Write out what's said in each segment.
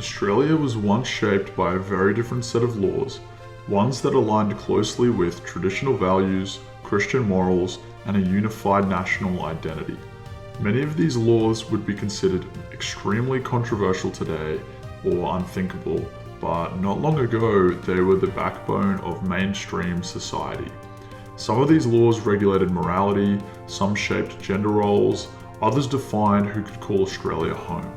Australia was once shaped by a very different set of laws, ones that aligned closely with traditional values, Christian morals, and a unified national identity. Many of these laws would be considered extremely controversial today or unthinkable, but not long ago they were the backbone of mainstream society. Some of these laws regulated morality, some shaped gender roles, others defined who could call Australia home.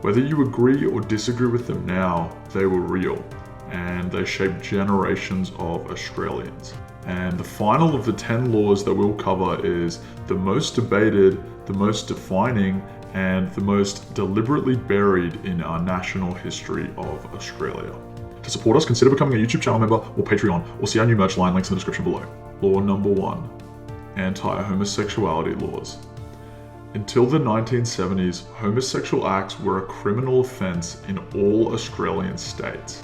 Whether you agree or disagree with them now, they were real, and they shaped generations of Australians. And the final of the 10 laws that we'll cover is the most debated, the most defining, and the most deliberately buried in our national history of Australia. To support us, consider becoming a YouTube channel member or Patreon, or see our new merch line, links in the description below. Law number 1, anti-homosexuality laws. Until the 1970s, homosexual acts were a criminal offence in all Australian states.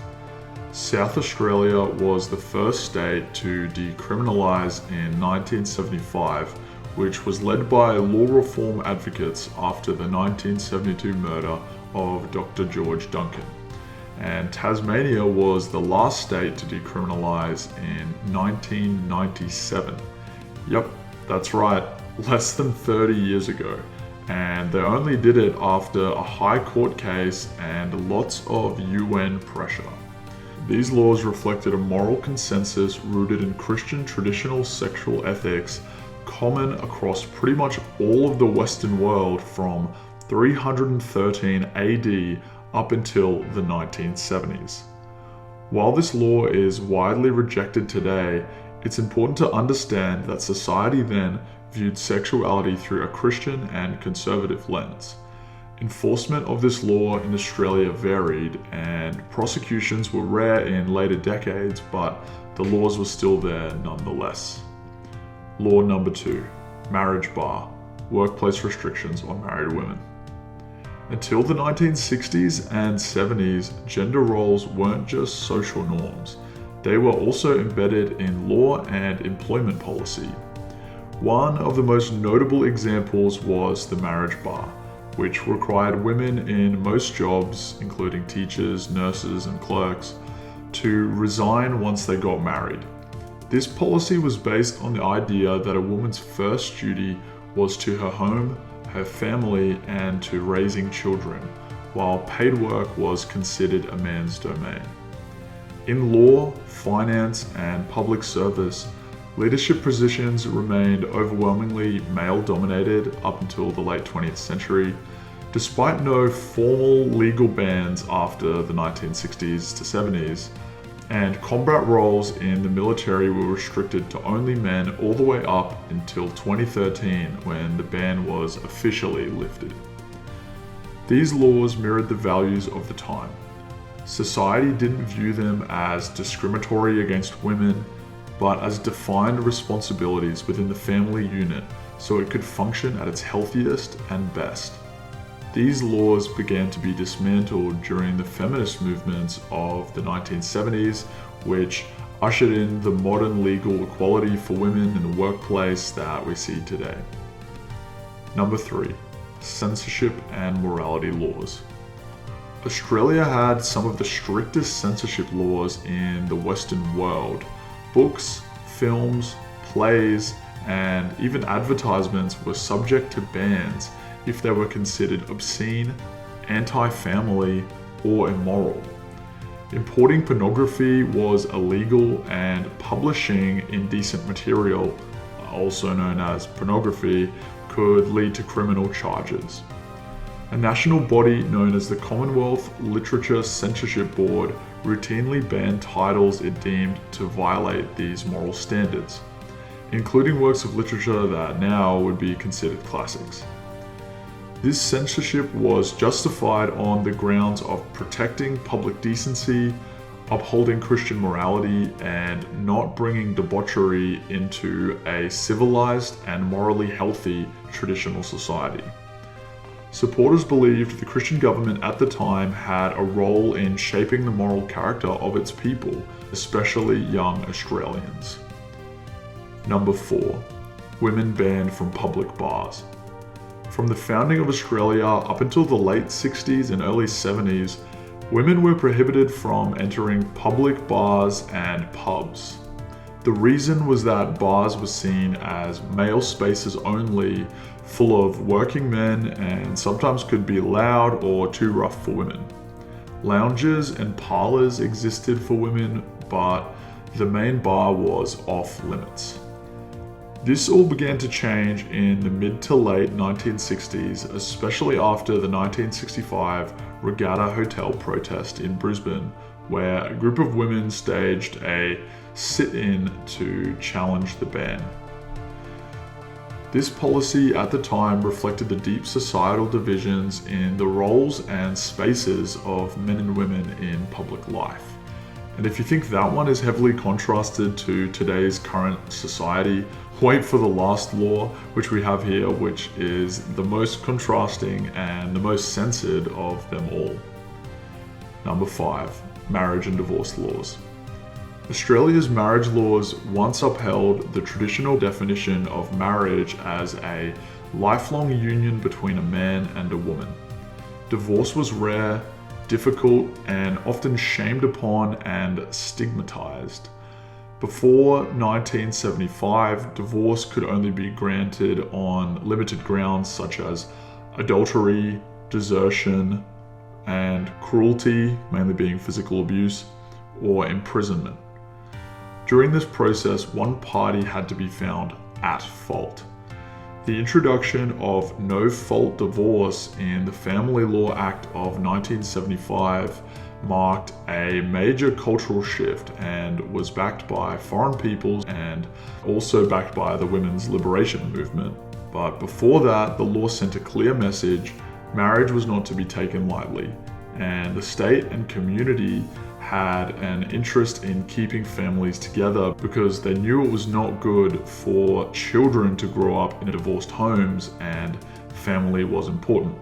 South Australia was the first state to decriminalise in 1975, which was led by law reform advocates after the 1972 murder of Dr. George Duncan. And Tasmania was the last state to decriminalise in 1997. Yep, that's right, less than 30 years ago. And they only did it after a high court case and lots of UN pressure. These laws reflected a moral consensus rooted in Christian traditional sexual ethics common across pretty much all of the Western world from 313 AD up until the 1970s. While this law is widely rejected today, it's important to understand that society then viewed sexuality through a Christian and conservative lens. Enforcement of this law in Australia varied, and prosecutions were rare in later decades, but the laws were still there nonetheless. Law number 2, marriage bar, workplace restrictions on married women. Until the 1960s and 70s, gender roles weren't just social norms. They were also embedded in law and employment policy. One of the most notable examples was the marriage bar, which required women in most jobs, including teachers, nurses, and clerks, to resign once they got married. This policy was based on the idea that a woman's first duty was to her home, her family, and to raising children, while paid work was considered a man's domain. In law, finance, and public service, leadership positions remained overwhelmingly male-dominated up until the late 20th century, despite no formal legal bans after the 1960s to 70s, and combat roles in the military were restricted to only men all the way up until 2013 when the ban was officially lifted. These laws mirrored the values of the time. Society didn't view them as discriminatory against women, but as defined responsibilities within the family unit so it could function at its healthiest and best. These laws began to be dismantled during the feminist movements of the 1970s, which ushered in the modern legal equality for women in the workplace that we see today. Number 3, censorship and morality laws. Australia had some of the strictest censorship laws in the Western world. Books, films, plays, and even advertisements were subject to bans if they were considered obscene, anti-family, or immoral. Importing pornography was illegal, and publishing indecent material, also known as pornography, could lead to criminal charges. A national body known as the Commonwealth Literature Censorship Board routinely banned titles it deemed to violate these moral standards, including works of literature that now would be considered classics. This censorship was justified on the grounds of protecting public decency, upholding Christian morality, and not bringing debauchery into a civilized and morally healthy traditional society. Supporters believed the Christian government at the time had a role in shaping the moral character of its people, especially young Australians. Number 4, women banned from public bars. From the founding of Australia up until the late 60s and early 70s, Women were prohibited from entering public bars and pubs. The reason was that bars were seen as male spaces only, full of working men, and sometimes could be loud or too rough for women. Lounges and parlors existed for women, but the main bar was off limits. This all began to change in the mid to late 1960s, especially after the 1965 Regatta Hotel protest in Brisbane, where a group of women staged a sit-in to challenge the ban. This policy at the time reflected the deep societal divisions in the roles and spaces of men and women in public life. And if you think that one is heavily contrasted to today's current society, wait for the last law, which we have here, which is the most contrasting and the most censored of them all. Number 5, marriage and divorce laws. Australia's marriage laws once upheld the traditional definition of marriage as a lifelong union between a man and a woman. Divorce was rare, difficult, and often shamed upon and stigmatized. Before 1975, divorce could only be granted on limited grounds such as adultery, desertion, and cruelty, mainly being physical abuse, or imprisonment. During this process, one party had to be found at fault. The introduction of no-fault divorce in the Family Law Act of 1975 marked a major cultural shift and was backed by foreign peoples and also backed by the women's liberation movement. But before that, the law sent a clear message: marriage was not to be taken lightly, and the state and community had an interest in keeping families together because they knew it was not good for children to grow up in divorced homes, and family was important.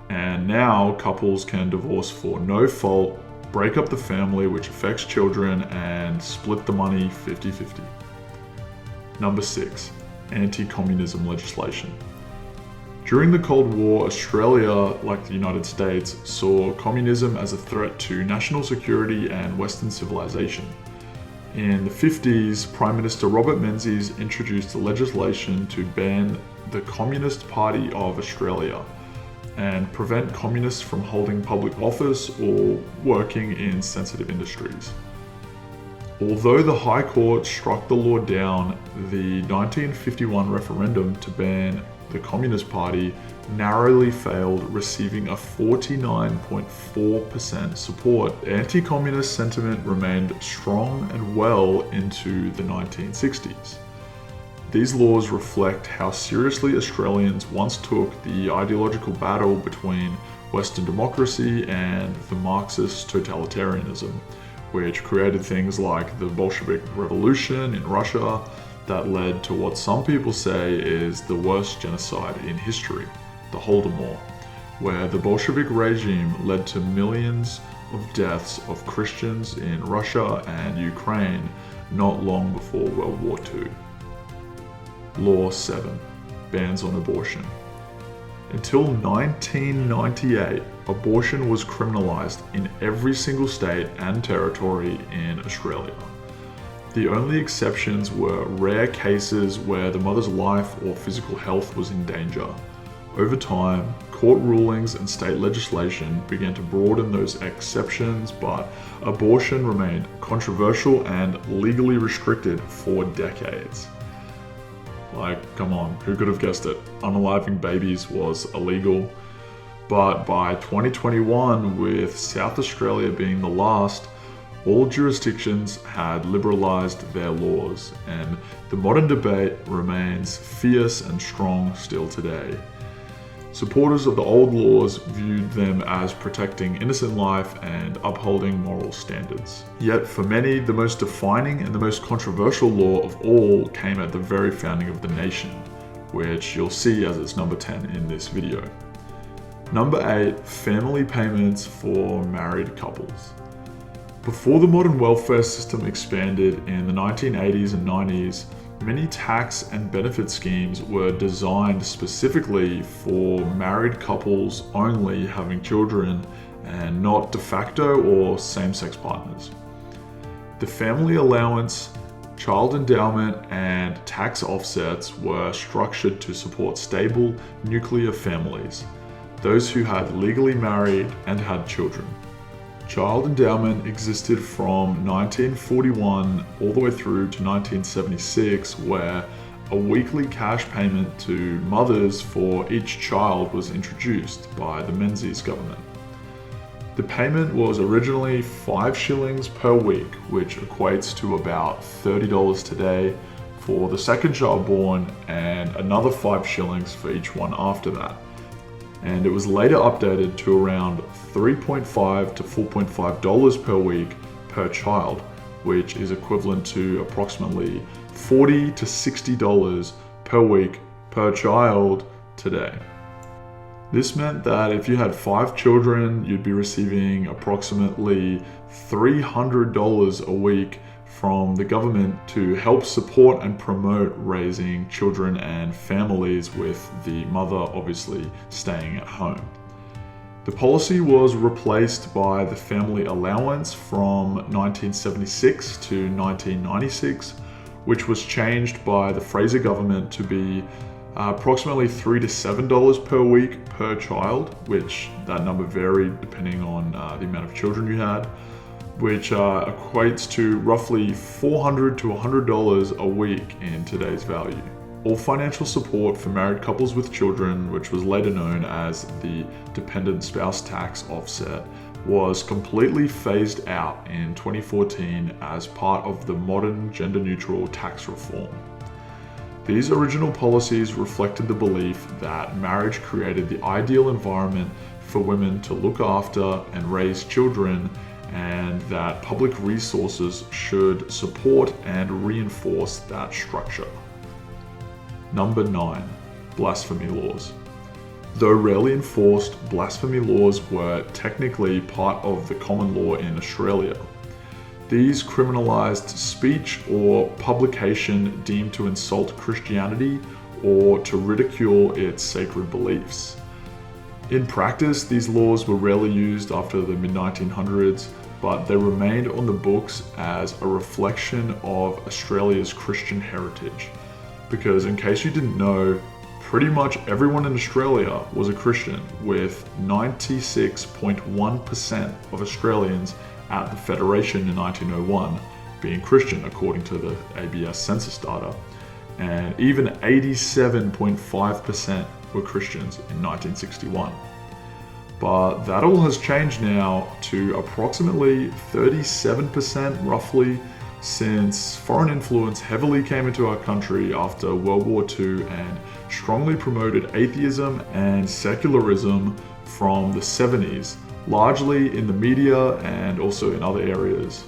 And now couples can divorce for no fault, break up the family, which affects children, and split the money 50-50. Number 6, anti-communism legislation. During the Cold War, Australia, like the United States, saw communism as a threat to national security and Western civilization. In the 50s, Prime Minister Robert Menzies introduced legislation to ban the Communist Party of Australia and prevent communists from holding public office or working in sensitive industries. Although the High Court struck the law down, the 1951 referendum to ban the Communist Party narrowly failed, receiving a 49.4% support. Anti-communist sentiment remained strong and well into the 1960s. These laws reflect how seriously Australians once took the ideological battle between Western democracy and the Marxist totalitarianism, which created things like the Bolshevik Revolution in Russia that led to what some people say is the worst genocide in history, the Holodomor, where the Bolshevik regime led to millions of deaths of Christians in Russia and Ukraine not long before World War II. Law 7, bans on abortion. Until 1998, abortion was criminalized in every single state and territory in Australia. The only exceptions were rare cases where the mother's life or physical health was in danger. Over time, court rulings and state legislation began to broaden those exceptions, but abortion remained controversial and legally restricted for decades. Like, come on, who could have guessed it? Unaliving babies was illegal. But by 2021, with South Australia being the last, all jurisdictions had liberalised their laws, and the modern debate remains fierce and strong still today. Supporters of the old laws viewed them as protecting innocent life and upholding moral standards. Yet for many, the most defining and the most controversial law of all came at the very founding of the nation, which you'll see as its number 10 in this video. Number 8, family payments for married couples. Before the modern welfare system expanded in the 1980s and 90s, many tax and benefit schemes were designed specifically for married couples only having children and not de facto or same-sex partners. The family allowance, child endowment, and tax offsets were structured to support stable nuclear families, those who had legally married and had children. Child endowment existed from 1941 all the way through to 1976, where a weekly cash payment to mothers for each child was introduced by the Menzies government. The payment was originally 5 shillings per week, which equates to about $30 today for the second child born, and another 5 shillings for each one after that. And it was later updated to around $3.5 to $4.5 per week per child, which is equivalent to approximately $40 to $60 per week per child today. This meant that if you had 5 children, you'd be receiving approximately $300 a week from the government to help support and promote raising children and families, with the mother obviously staying at home. The policy was replaced by the family allowance from 1976 to 1996, which was changed by the Fraser government to be approximately $3 to $7 per week per child, which that number varied depending on the amount of children you had, which equates to roughly $400 to $100 a week in today's value. All financial support for married couples with children, which was later known as the dependent spouse tax offset, was completely phased out in 2014 as part of the modern gender-neutral tax reform. These original policies reflected the belief that marriage created the ideal environment for women to look after and raise children, and that public resources should support and reinforce that structure. Number 9. Blasphemy laws. Though rarely enforced, blasphemy laws were technically part of the common law in Australia. These criminalized speech or publication deemed to insult Christianity or to ridicule its sacred beliefs. In practice, these laws were rarely used after the mid-1900s, but they remained on the books as a reflection of Australia's Christian heritage. Because in case you didn't know, pretty much everyone in Australia was a Christian, with 96.1% of Australians at the Federation in 1901 being Christian, according to the ABS census data, and even 87.5% were Christians in 1961. But that all has changed now to approximately 37% roughly, since foreign influence heavily came into our country after World War II and strongly promoted atheism and secularism from the 70s, largely in the media and also in other areas.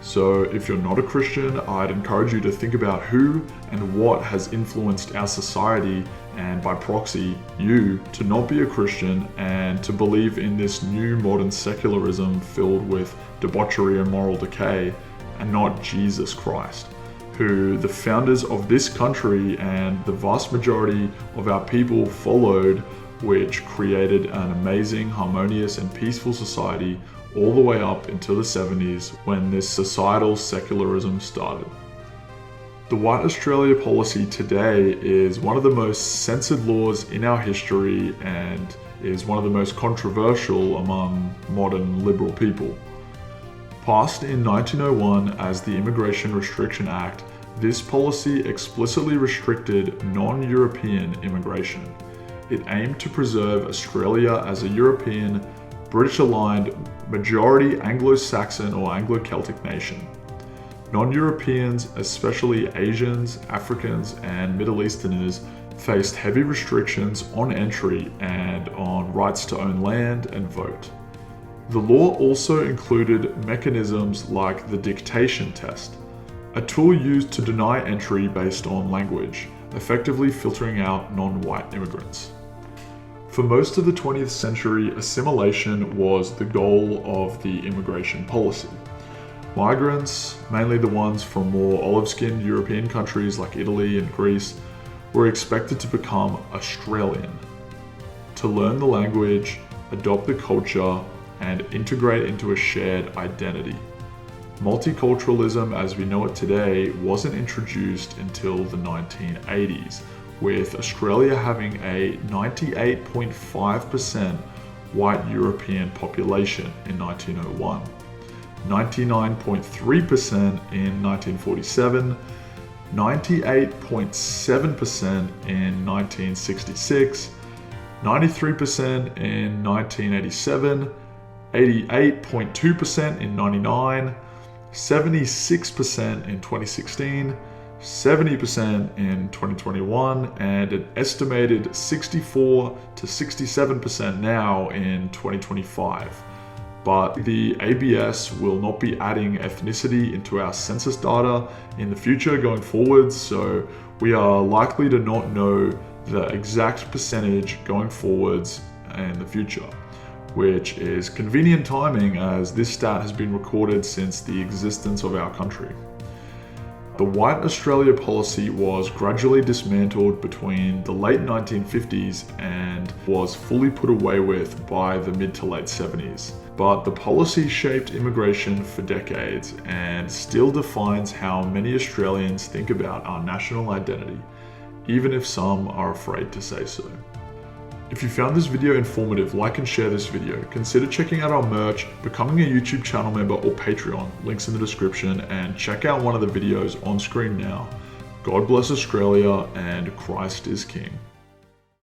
So if you're not a Christian, I'd encourage you to think about who and what has influenced our society, and by proxy, you, to not be a Christian and to believe in this new modern secularism filled with debauchery and moral decay, and not Jesus Christ, who the founders of this country and the vast majority of our people followed, which created an amazing, harmonious, and peaceful society all the way up until the 70s, when this societal secularism started. The White Australia policy today is one of the most censored laws in our history and is one of the most controversial among modern liberal people. Passed in 1901 as the Immigration Restriction Act, this policy explicitly restricted non-European immigration. It aimed to preserve Australia as a European, British-aligned, majority Anglo-Saxon or Anglo-Celtic nation. Non-Europeans, especially Asians, Africans, and Middle Easterners, faced heavy restrictions on entry and on rights to own land and vote. The law also included mechanisms like the dictation test, a tool used to deny entry based on language, effectively filtering out non-white immigrants. For most of the 20th century, assimilation was the goal of the immigration policy. Migrants, mainly the ones from more olive-skinned European countries like Italy and Greece, were expected to become Australian, to learn the language, adopt the culture, and integrate into a shared identity. Multiculturalism as we know it today wasn't introduced until the 1980s, with Australia having a 98.5% white European population in 1901, 99.3% in 1947, 98.7% in 1966, 93% in 1987, 88.2% in 99, 76% in 2016, 70% in 2021, and an estimated 64 to 67% now in 2025. But the ABS will not be adding ethnicity into our census data in the future going forwards, so we are likely to not know the exact percentage going forwards in the future, which is convenient timing as this stat has been recorded since the existence of our country. The White Australia policy was gradually dismantled between the late 1950s and was fully put away with by the mid to late 70s. But the policy shaped immigration for decades and still defines how many Australians think about our national identity, even if some are afraid to say so. If you found this video informative, like and share this video. Consider checking out our merch, becoming a YouTube channel member or Patreon, links in the description, and check out one of the videos on screen now. God bless Australia and Christ is King.